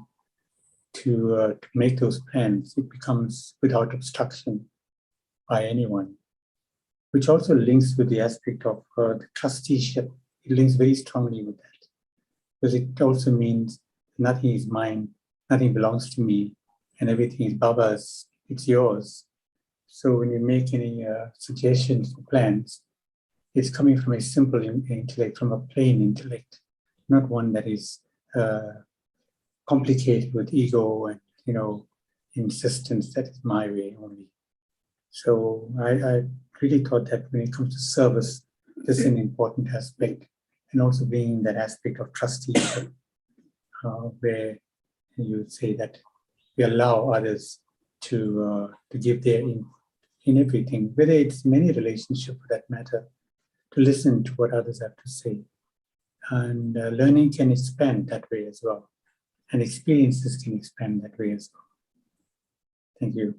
to make those plans. It becomes without obstruction by anyone, which also links with the aspect of the trusteeship. It links very strongly with that, because it also means nothing is mine, nothing belongs to me, and everything is Baba's, it's yours. So when you make any suggestions or plans, it's coming from a simple intellect, from a plain intellect, not one that is complicated with ego and, insistence that is my way only. So I really thought that when it comes to service, this is an important aspect, and also being that aspect of trusteeship, where you would say that we allow others to give their input in everything, whether it's in any relationship for that matter, to listen to what others have to say. And learning can expand that way as well. And experiences can expand that way as well. Thank you.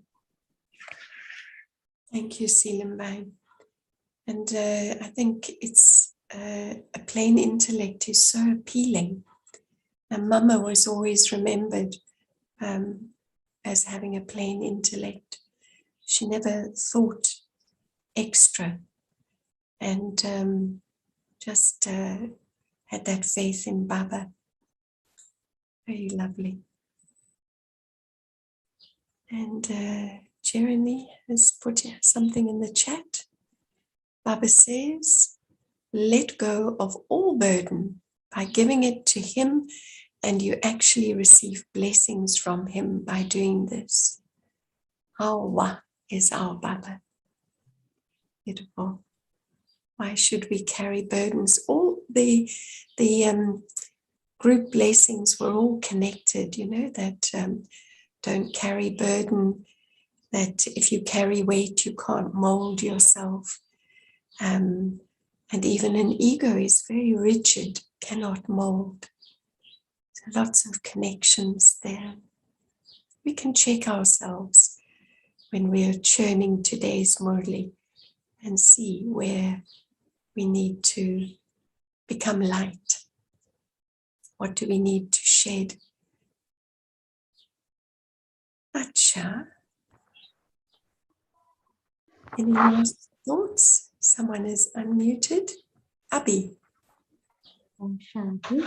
Thank you, Silambai. And I think it's a plain intellect is so appealing. And Mama was always remembered as having a plain intellect. She never thought extra, and just had that faith in Baba. Very lovely. And Jeremy has put something in the chat. Baba says, let go of all burden by giving it to him, and you actually receive blessings from him by doing this. Awa is our Baba. Beautiful. Why should we carry burdens? All the group blessings, we're all connected, you know, that don't carry burden, that if you carry weight, you can't mold yourself. And even an ego is very rigid, cannot mold. So lots of connections there. We can check ourselves when we're churning today's Murli and see where we need to become light. What do we need to shed? Acha. Any last thoughts? Someone is unmuted. Abhi. Om Shanti.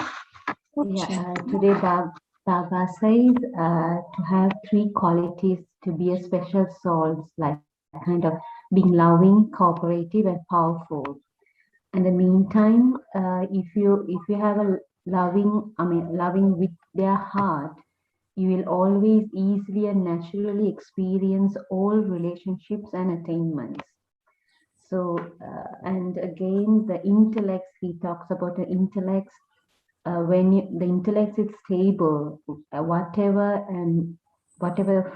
Om Yeah, Shanti. today Baba says to have three qualities to be a special soul, like kind of being loving, cooperative, and powerful. In the meantime, if you have a loving with their heart, you will always easily and naturally experience all relationships and attainments. So, and again, the intellects, he talks about the intellects. When the intellect is stable, whatever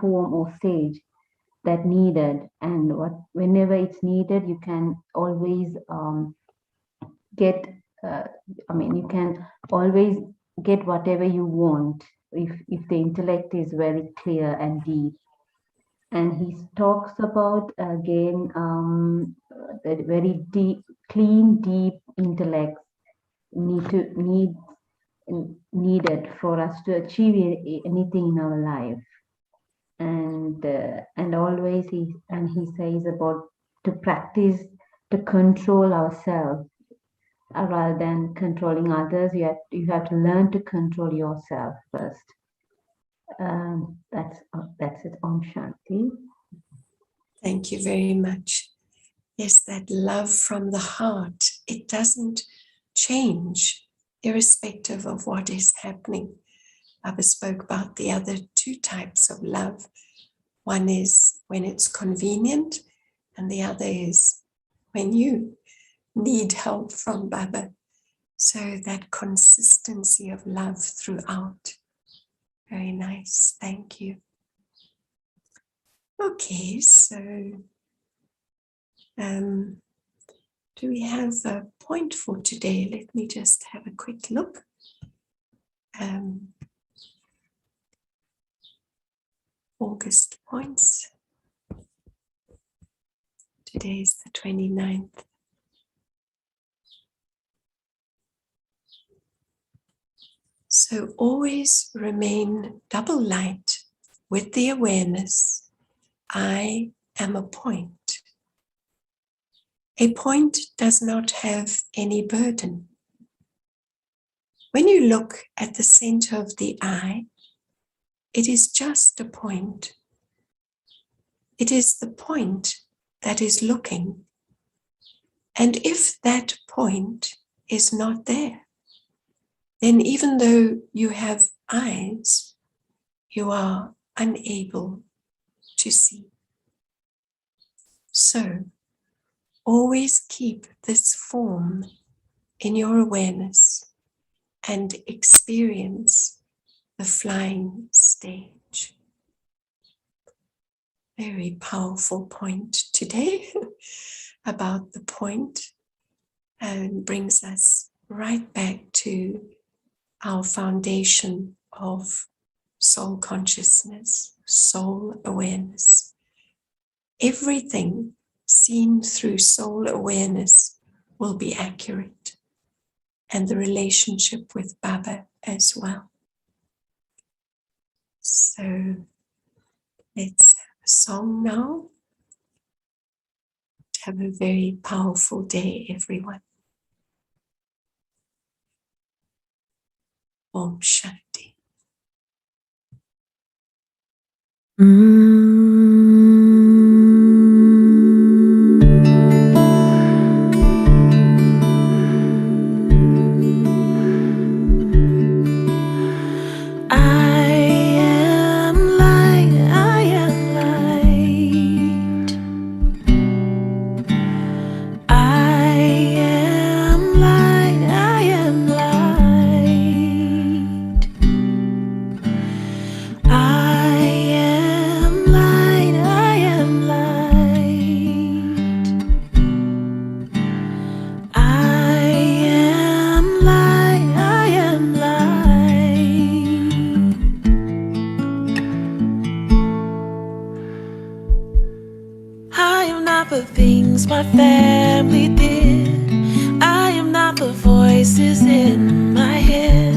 form or stage that needed, and whenever it's needed, you can always get. You can always get whatever you want if the intellect is very clear and deep. And he talks about again that very deep, clean, deep intellect needed for us to achieve anything in our life. And always he says about to practice to control ourselves rather than controlling others. You have to learn to control yourself first. That's it. Om Shanti. Thank you very much. Yes, that love from the heart, it doesn't change irrespective of what is happening. Baba spoke about the other two types of love. One is when it's convenient, and the other is when you need help from Baba. So that consistency of love throughout. Very nice. Thank you. Okay, so do we have a point for today? Let me just have a quick look. August points. Today is the 29th. So always remain double light with the awareness, I am a point. A point does not have any burden. When you look at the center of the eye, it is just a point. It is the point that is looking. And if that point is not there, then even though you have eyes, you are unable to see. So, always keep this form in your awareness and experience the flying stage. Very powerful point today about the point, and brings us right back to our foundation of soul consciousness, soul awareness. Everything seen through soul awareness will be accurate, and the relationship with Baba as well. So let's have a song now. Have a very powerful day, everyone. Om Shanti. I am light, I am light. my family did. I am not the voices in my head.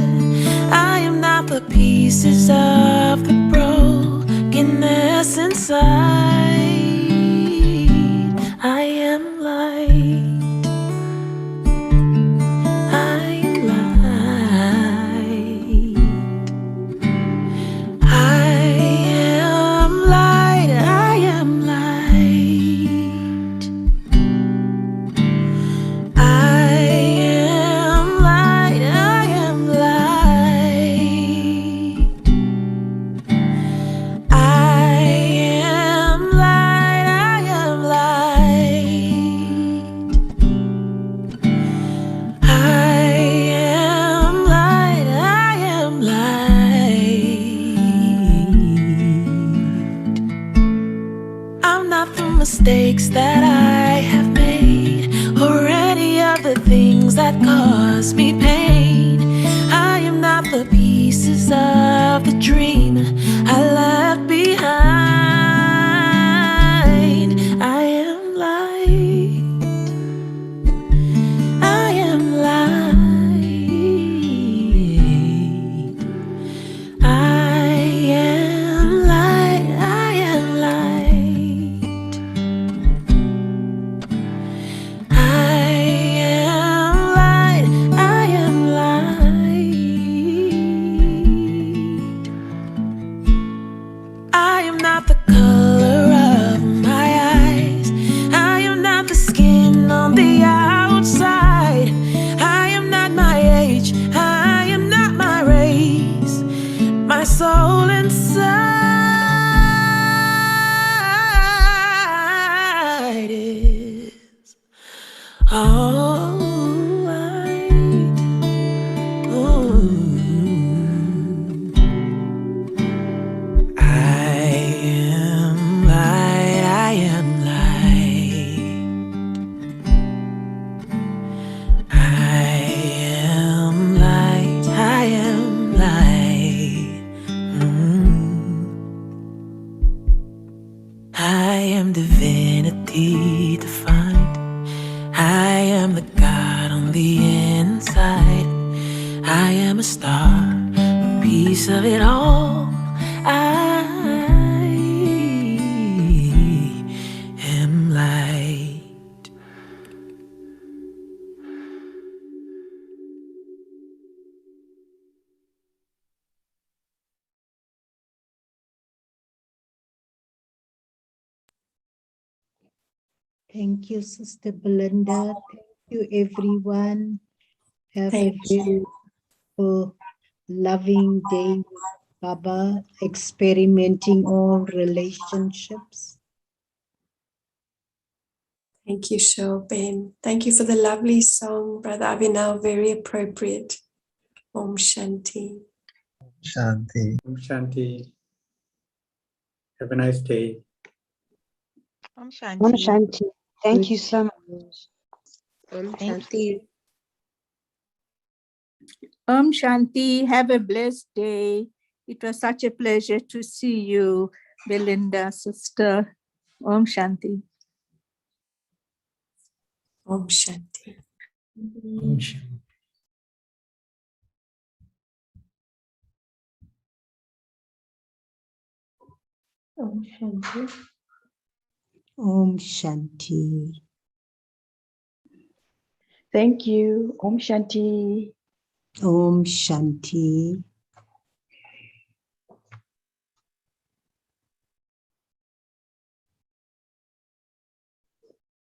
I am not the pieces of the brokenness inside. I am light. I am light. I am light. I am light. I am light. I am light. I am light. I am light. I am light. I am light. I'm not the mistakes that I have made, or any of the things that cause me pain. I am not the pieces of the dream I left behind. I am light. I am light. I am light. I am light. I am light. I am light. I am not the color of my eyes. I am not the skin on the outside. I am not my age. I am not my race. My soul inside is all light. Ooh. I am light. I am light. I am light. I am light. I am divinity defined. I am the God on the inside. I am a star, a piece of it all. I am light. Thank you, Sister Belinda. Thank you, everyone. Have a Thank very beautiful, loving day with Baba, experimenting all relationships. Thank you, Ben. Thank you for the lovely song, Brother Abhinav. Very appropriate. Om Shanti. Shanti. Om Shanti. Have a nice day. Om Om Shanti. Shanti. Thank you so much. Om Thank Shanti. Om Shanti. Have a blessed day. It was such a pleasure to see you, Belinda, sister. Om Shanti. Om Shanti. Om Shanti. Om Shanti. Om Shanti. Thank you. Om Shanti. Om Shanti.